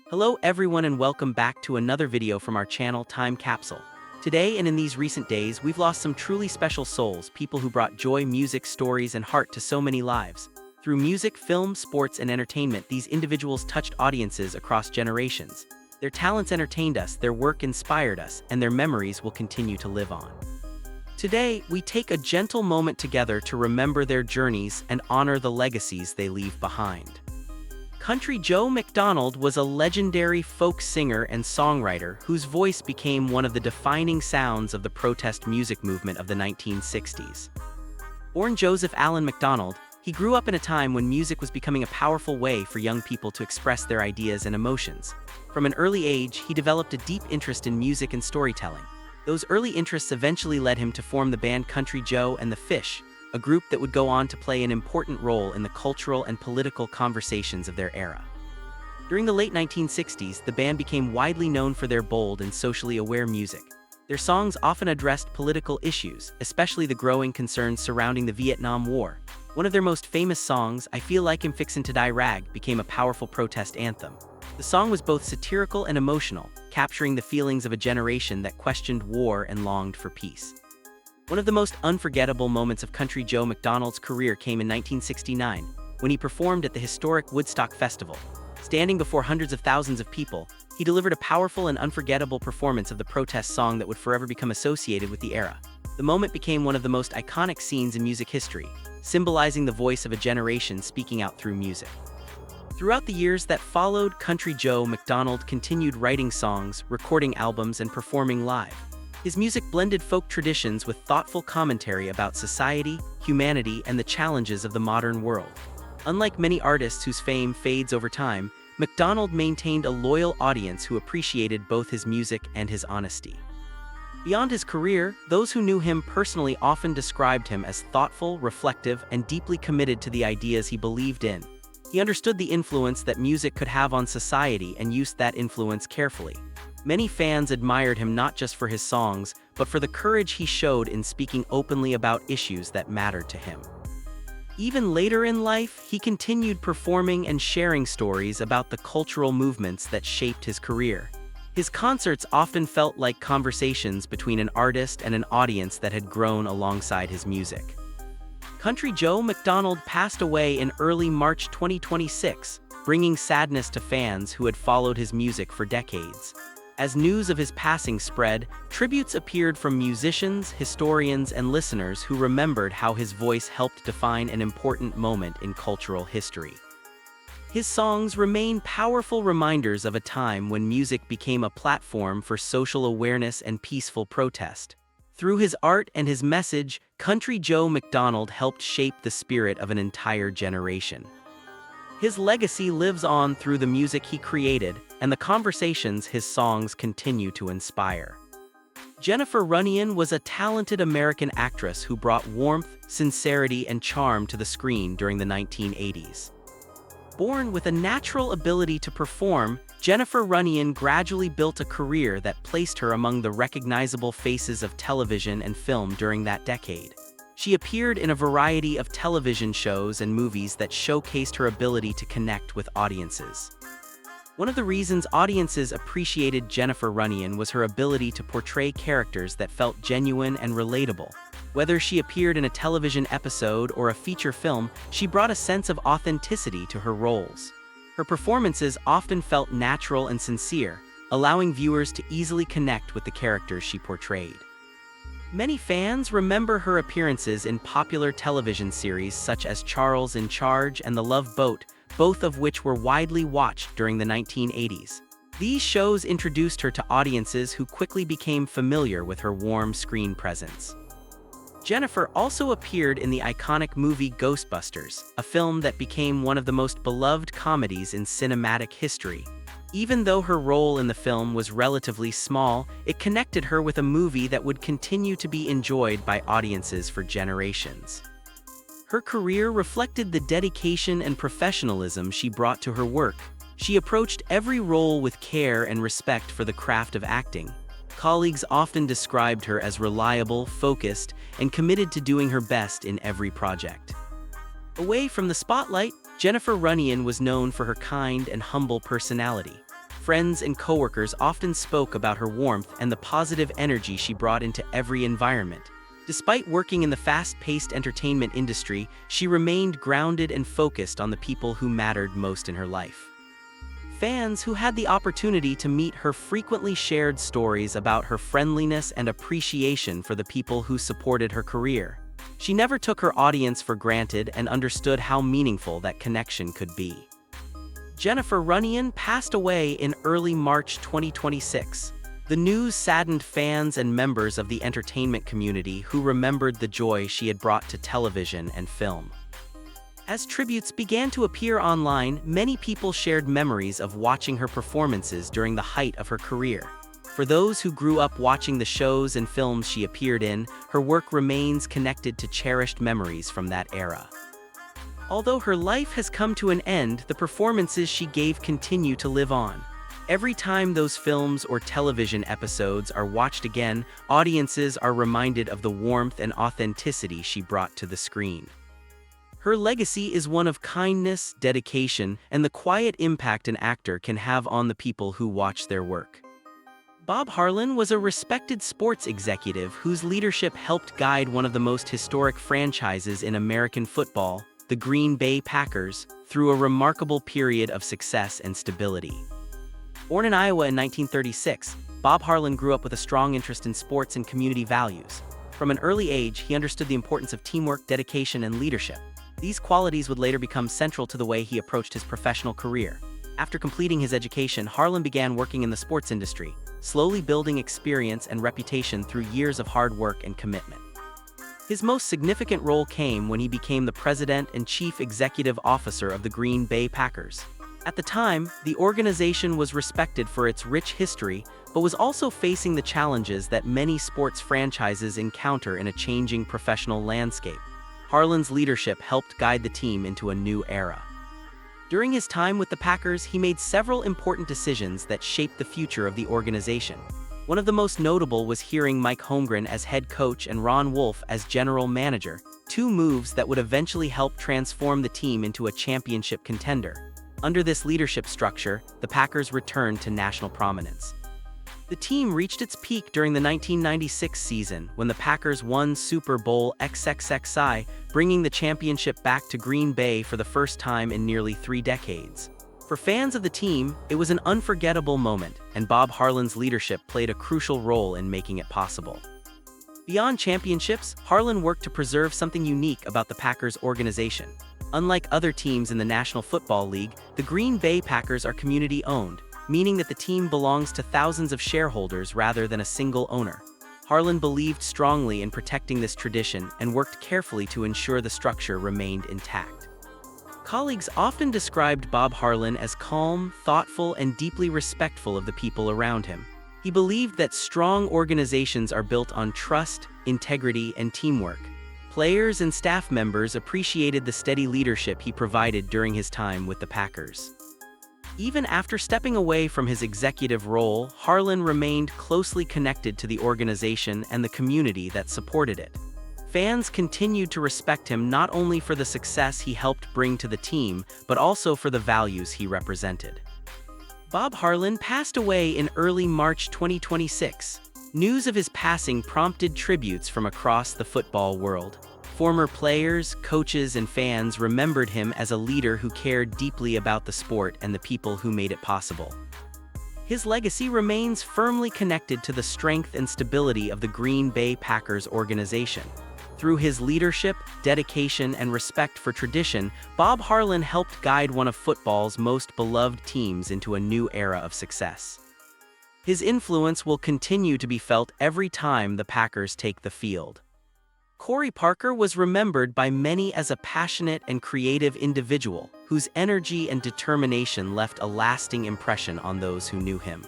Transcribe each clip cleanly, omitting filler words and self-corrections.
Hello everyone and welcome back to another video from our channel Time Capsule. Today and in these recent days, we've lost some truly special souls, people who brought joy, music, stories, and heart to so many lives. Through music, film, sports, and entertainment, these individuals touched audiences across generations. Their talents entertained us, their work inspired us, and their memories will continue to live on. Today, we take a gentle moment together to remember their journeys and honor the legacies they leave behind. Country Joe McDonald was a legendary folk singer and songwriter whose voice became one of the defining sounds of the protest music movement of the 1960s. Born Joseph Allen McDonald, he grew up in a time when music was becoming a powerful way for young people to express their ideas and emotions. From an early age, he developed a deep interest in music and storytelling. Those early interests eventually led him to form the band Country Joe and the Fish, a group that would go on to play an important role in the cultural and political conversations of their era. During the late 1960s, the band became widely known for their bold and socially aware music. Their songs often addressed political issues, especially the growing concerns surrounding the Vietnam War. One of their most famous songs, I Feel Like I'm Fixin' to Die Rag, became a powerful protest anthem. The song was both satirical and emotional, capturing the feelings of a generation that questioned war and longed for peace. One of the most unforgettable moments of Country Joe McDonald's career came in 1969, when he performed at the historic Woodstock Festival. Standing before hundreds of thousands of people, he delivered a powerful and unforgettable performance of the protest song that would forever become associated with the era. The moment became one of the most iconic scenes in music history, symbolizing the voice of a generation speaking out through music. Throughout the years that followed, Country Joe McDonald continued writing songs, recording albums, and performing live. His music blended folk traditions with thoughtful commentary about society, humanity, and the challenges of the modern world. Unlike many artists whose fame fades over time, McDonald maintained a loyal audience who appreciated both his music and his honesty. Beyond his career, those who knew him personally often described him as thoughtful, reflective, and deeply committed to the ideas he believed in. He understood the influence that music could have on society and used that influence carefully. Many fans admired him not just for his songs, but for the courage he showed in speaking openly about issues that mattered to him. Even later in life, he continued performing and sharing stories about the cultural movements that shaped his career. His concerts often felt like conversations between an artist and an audience that had grown alongside his music. Country Joe McDonald passed away in early March 2026, bringing sadness to fans who had followed his music for decades. As news of his passing spread, tributes appeared from musicians, historians, and listeners who remembered how his voice helped define an important moment in cultural history. His songs remain powerful reminders of a time when music became a platform for social awareness and peaceful protest. Through his art and his message, Country Joe McDonald helped shape the spirit of an entire generation. His legacy lives on through the music he created and the conversations his songs continue to inspire. Jennifer Runyon was a talented American actress who brought warmth, sincerity, and charm to the screen during the 1980s. Born with a natural ability to perform, Jennifer Runyon gradually built a career that placed her among the recognizable faces of television and film during that decade. She appeared in a variety of television shows and movies that showcased her ability to connect with audiences. One of the reasons audiences appreciated Jennifer Runyon was her ability to portray characters that felt genuine and relatable. Whether she appeared in a television episode or a feature film, she brought a sense of authenticity to her roles. Her performances often felt natural and sincere, allowing viewers to easily connect with the characters she portrayed. Many fans remember her appearances in popular television series such as Charles in Charge and The Love Boat, both of which were widely watched during the 1980s. These shows introduced her to audiences who quickly became familiar with her warm screen presence. Jennifer also appeared in the iconic movie Ghostbusters, a film that became one of the most beloved comedies in cinematic history. Even though her role in the film was relatively small, it connected her with a movie that would continue to be enjoyed by audiences for generations. Her career reflected the dedication and professionalism she brought to her work. She approached every role with care and respect for the craft of acting. Colleagues often described her as reliable, focused, and committed to doing her best in every project. Away from the spotlight, Jennifer Runyon was known for her kind and humble personality. friends and coworkers often spoke about her warmth and the positive energy she brought into every environment. Despite working in the fast-paced entertainment industry, she remained grounded and focused on the people who mattered most in her life. Fans who had the opportunity to meet her frequently shared stories about her friendliness and appreciation for the people who supported her career. She never took her audience for granted and understood how meaningful that connection could be. Jennifer Runyon passed away in early March 2026. The news saddened fans and members of the entertainment community who remembered the joy she had brought to television and film. As tributes began to appear online, many people shared memories of watching her performances during the height of her career. For those who grew up watching the shows and films she appeared in, her work remains connected to cherished memories from that era. Although her life has come to an end, the performances she gave continue to live on. Every time those films or television episodes are watched again, audiences are reminded of the warmth and authenticity she brought to the screen. Her legacy is one of kindness, dedication, and the quiet impact an actor can have on the people who watch their work. Bob Harlan was a respected sports executive whose leadership helped guide one of the most historic franchises in American football, the Green Bay Packers, through a remarkable period of success and stability. Born in Iowa in 1936, Bob Harlan grew up with a strong interest in sports and community values. From an early age, he understood the importance of teamwork, dedication, and leadership. These qualities would later become central to the way he approached his professional career. After completing his education, Harlan began working in the sports industry, slowly building experience and reputation through years of hard work and commitment. His most significant role came when he became the president and chief executive officer of the Green Bay Packers. At the time, the organization was respected for its rich history, but was also facing the challenges that many sports franchises encounter in a changing professional landscape. Harlan's leadership helped guide the team into a new era. During his time with the Packers, he made several important decisions that shaped the future of the organization. One of the most notable was hiring Mike Holmgren as head coach and Ron Wolf as general manager, two moves that would eventually help transform the team into a championship contender. Under this leadership structure, the Packers returned to national prominence. The team reached its peak during the 1996 season when the Packers won Super Bowl XXXI, bringing the championship back to Green Bay for the first time in nearly 3 decades. For fans of the team, it was an unforgettable moment, and Bob Harlan's leadership played a crucial role in making it possible. Beyond championships, Harlan worked to preserve something unique about the Packers organization. Unlike other teams in the National Football League, the Green Bay Packers are community-owned, meaning that the team belongs to thousands of shareholders rather than a single owner. Harlan believed strongly in protecting this tradition and worked carefully to ensure the structure remained intact. Colleagues often described Bob Harlan as calm, thoughtful, and deeply respectful of the people around him. He believed that strong organizations are built on trust, integrity, and teamwork. Players and staff members appreciated the steady leadership he provided during his time with the Packers. Even after stepping away from his executive role, Harlan remained closely connected to the organization and the community that supported it. Fans continued to respect him not only for the success he helped bring to the team, but also for the values he represented. Bob Harlan passed away in early March 2026. News of his passing prompted tributes from across the football world. Former players, coaches, and fans remembered him as a leader who cared deeply about the sport and the people who made it possible. His legacy remains firmly connected to the strength and stability of the Green Bay Packers organization. Through his leadership, dedication, and respect for tradition, Bob Harlan helped guide one of football's most beloved teams into a new era of success. His influence will continue to be felt every time the Packers take the field. Corey Parker was remembered by many as a passionate and creative individual whose energy and determination left a lasting impression on those who knew him.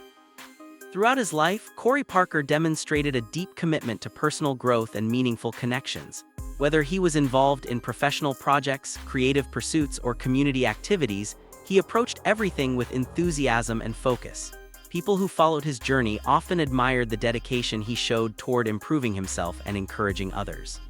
Throughout his life, Corey Parker demonstrated a deep commitment to personal growth and meaningful connections. Whether he was involved in professional projects, creative pursuits, or community activities, he approached everything with enthusiasm and focus. People who followed his journey often admired the dedication he showed toward improving himself and encouraging others.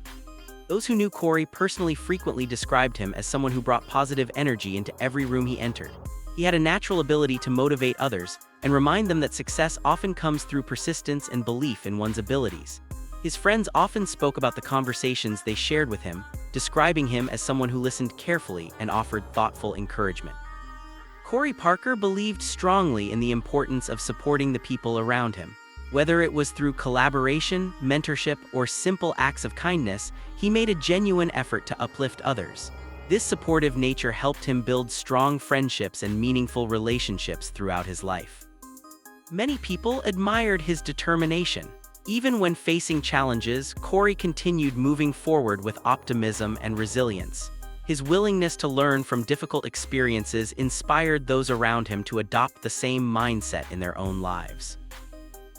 Those who knew Corey personally frequently described him as someone who brought positive energy into every room he entered. He had a natural ability to motivate others and remind them that success often comes through persistence and belief in one's abilities. His friends often spoke about the conversations they shared with him, describing him as someone who listened carefully and offered thoughtful encouragement. Corey Parker believed strongly in the importance of supporting the people around him. Whether it was through collaboration, mentorship, or simple acts of kindness, he made a genuine effort to uplift others. This supportive nature helped him build strong friendships and meaningful relationships throughout his life. Many people admired his determination. Even when facing challenges, Corey continued moving forward with optimism and resilience. His willingness to learn from difficult experiences inspired those around him to adopt the same mindset in their own lives.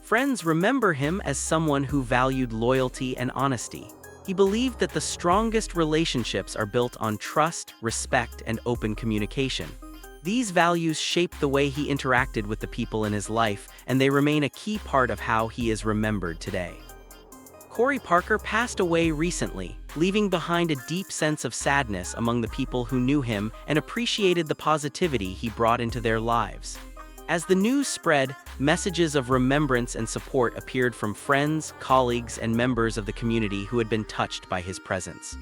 Friends remember him as someone who valued loyalty and honesty. He believed that the strongest relationships are built on trust, respect, and open communication. These values shaped the way he interacted with the people in his life, and they remain a key part of how he is remembered today. Corey Parker passed away recently, leaving behind a deep sense of sadness among the people who knew him and appreciated the positivity he brought into their lives. As the news spread, messages of remembrance and support appeared from friends, colleagues, and members of the community who had been touched by his presence.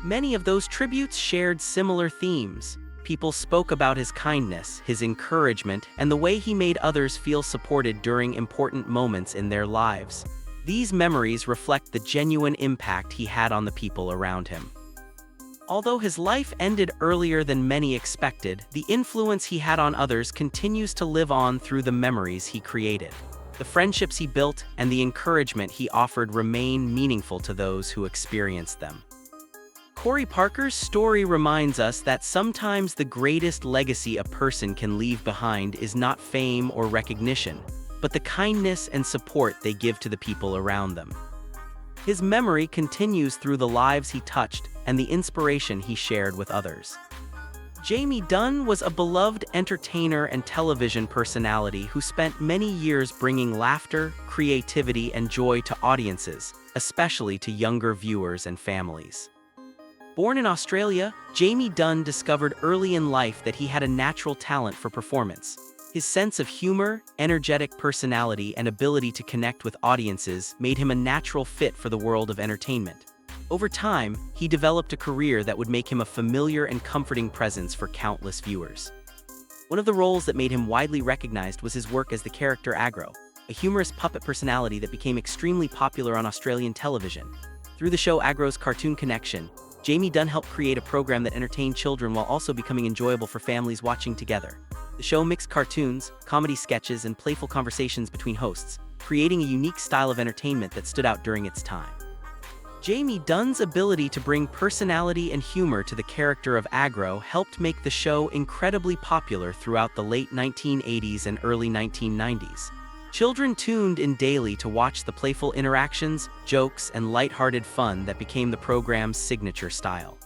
Many of those tributes shared similar themes. People spoke about his kindness, his encouragement, and the way he made others feel supported during important moments in their lives. These memories reflect the genuine impact he had on the people around him. Although his life ended earlier than many expected, the influence he had on others continues to live on through the memories he created. The friendships he built and the encouragement he offered remain meaningful to those who experienced them. Corey Parker's story reminds us that sometimes the greatest legacy a person can leave behind is not fame or recognition, but the kindness and support they give to the people around them. His memory continues through the lives he touched and the inspiration he shared with others. Jamie Dunn was a beloved entertainer and television personality who spent many years bringing laughter, creativity, and joy to audiences, especially to younger viewers and families. Born in Australia, Jamie Dunn discovered early in life that he had a natural talent for performance. His sense of humor, energetic personality, and ability to connect with audiences made him a natural fit for the world of entertainment. Over time, he developed a career that would make him a familiar and comforting presence for countless viewers. One of the roles that made him widely recognized was his work as the character Agro, a humorous puppet personality that became extremely popular on Australian television. Through the show Agro's Cartoon Connection, Jamie Dunn helped create a program that entertained children while also becoming enjoyable for families watching together. The show mixed cartoons, comedy sketches, and playful conversations between hosts, creating a unique style of entertainment that stood out during its time. Jamie Dunn's ability to bring personality and humor to the character of Agro helped make the show incredibly popular throughout the late 1980s and early 1990s. Children tuned in daily to watch the playful interactions, jokes, and lighthearted fun that became the program's signature style.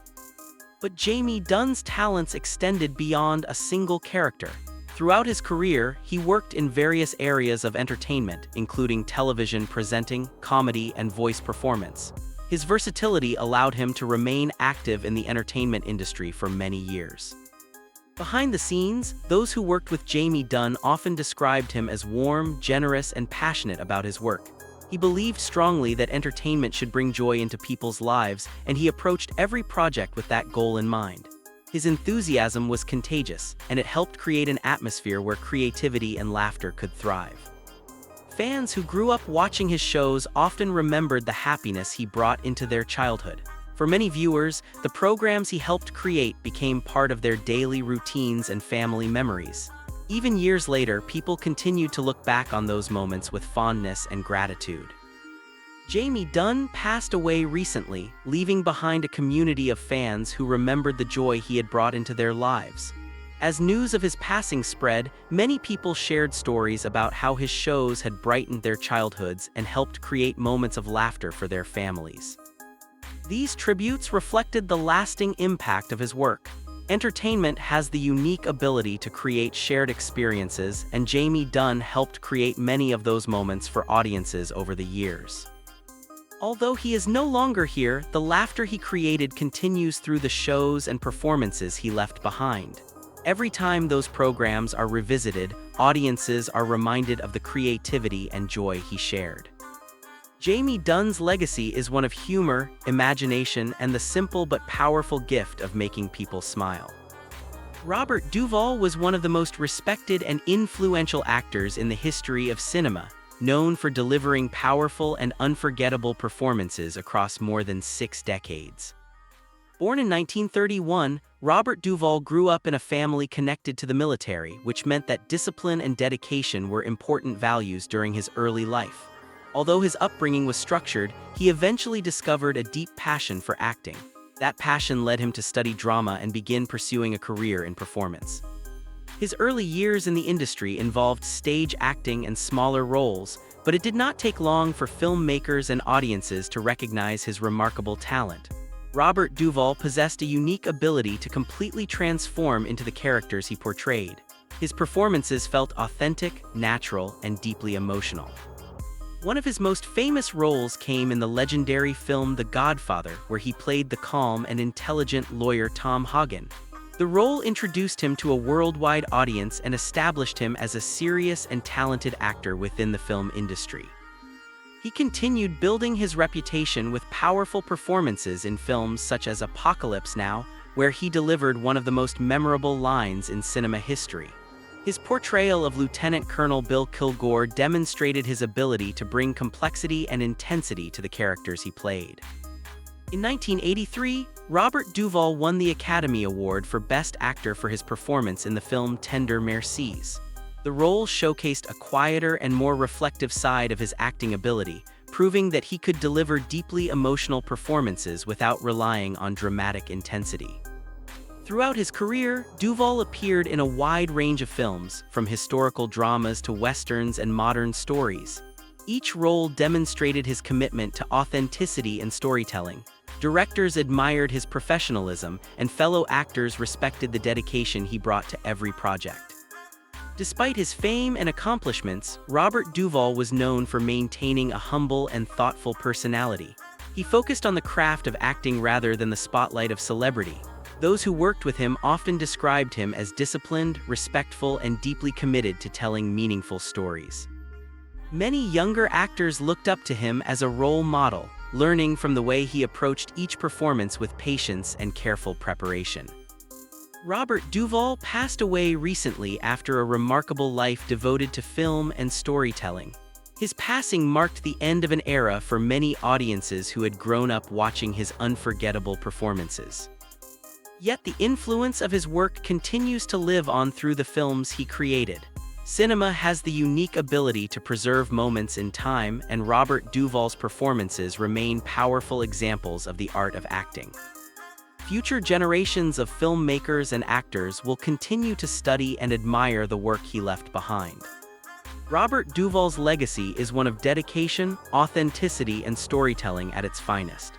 But Jamie Dunn's talents extended beyond a single character. Throughout his career, he worked in various areas of entertainment, including television presenting, comedy, and voice performance. His versatility allowed him to remain active in the entertainment industry for many years. Behind the scenes, those who worked with Jamie Dunn often described him as warm, generous, and passionate about his work. He believed strongly that entertainment should bring joy into people's lives, and he approached every project with that goal in mind. His enthusiasm was contagious, and it helped create an atmosphere where creativity and laughter could thrive. Fans who grew up watching his shows often remembered the happiness he brought into their childhood. For many viewers, the programs he helped create became part of their daily routines and family memories. Even years later, people continued to look back on those moments with fondness and gratitude. Jamie Dunn passed away recently, leaving behind a community of fans who remembered the joy he had brought into their lives. As news of his passing spread, many people shared stories about how his shows had brightened their childhoods and helped create moments of laughter for their families. These tributes reflected the lasting impact of his work. Entertainment has the unique ability to create shared experiences, and Jamie Dunn helped create many of those moments for audiences over the years. Although he is no longer here, the laughter he created continues through the shows and performances he left behind. Every time those programs are revisited, audiences are reminded of the creativity and joy he shared. Jamie Dunn's legacy is one of humor, imagination, and the simple but powerful gift of making people smile. Robert Duvall was one of the most respected and influential actors in the history of cinema, known for delivering powerful and unforgettable performances across more than 6 decades. Born in 1931, Robert Duvall grew up in a family connected to the military, which meant that discipline and dedication were important values during his early life. Although his upbringing was structured, he eventually discovered a deep passion for acting. That passion led him to study drama and begin pursuing a career in performance. His early years in the industry involved stage acting and smaller roles, but it did not take long for filmmakers and audiences to recognize his remarkable talent. Robert Duvall possessed a unique ability to completely transform into the characters he portrayed. His performances felt authentic, natural, and deeply emotional. One of his most famous roles came in the legendary film The Godfather, where he played the calm and intelligent lawyer Tom Hagen. The role introduced him to a worldwide audience and established him as a serious and talented actor within the film industry. He continued building his reputation with powerful performances in films such as Apocalypse Now, where he delivered one of the most memorable lines in cinema history. His portrayal of Lieutenant Colonel Bill Kilgore demonstrated his ability to bring complexity and intensity to the characters he played. In 1983, Robert Duvall won the Academy Award for Best Actor for his performance in the film Tender Mercies. The role showcased a quieter and more reflective side of his acting ability, proving that he could deliver deeply emotional performances without relying on dramatic intensity. Throughout his career, Duvall appeared in a wide range of films, from historical dramas to westerns and modern stories. Each role demonstrated his commitment to authenticity and storytelling. Directors admired his professionalism, and fellow actors respected the dedication he brought to every project. Despite his fame and accomplishments, Robert Duvall was known for maintaining a humble and thoughtful personality. He focused on the craft of acting rather than the spotlight of celebrity. Those who worked with him often described him as disciplined, respectful, and deeply committed to telling meaningful stories. Many younger actors looked up to him as a role model, learning from the way he approached each performance with patience and careful preparation. Robert Duvall passed away recently after a remarkable life devoted to film and storytelling. His passing marked the end of an era for many audiences who had grown up watching his unforgettable performances. Yet the influence of his work continues to live on through the films he created. Cinema has the unique ability to preserve moments in time, and Robert Duvall's performances remain powerful examples of the art of acting. Future generations of filmmakers and actors will continue to study and admire the work he left behind. Robert Duvall's legacy is one of dedication, authenticity, and storytelling at its finest.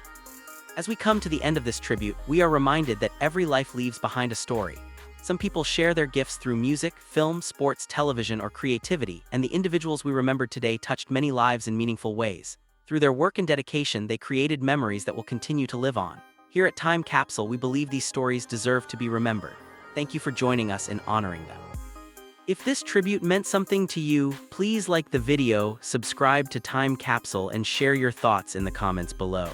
As we come to the end of this tribute, we are reminded that every life leaves behind a story. Some people share their gifts through music, film, sports, television, or creativity, and the individuals we remembered today touched many lives in meaningful ways. Through their work and dedication, they created memories that will continue to live on. Here at Time Capsule, we believe these stories deserve to be remembered. Thank you for joining us in honoring them. If this tribute meant something to you, please like the video, subscribe to Time Capsule, and share your thoughts in the comments below.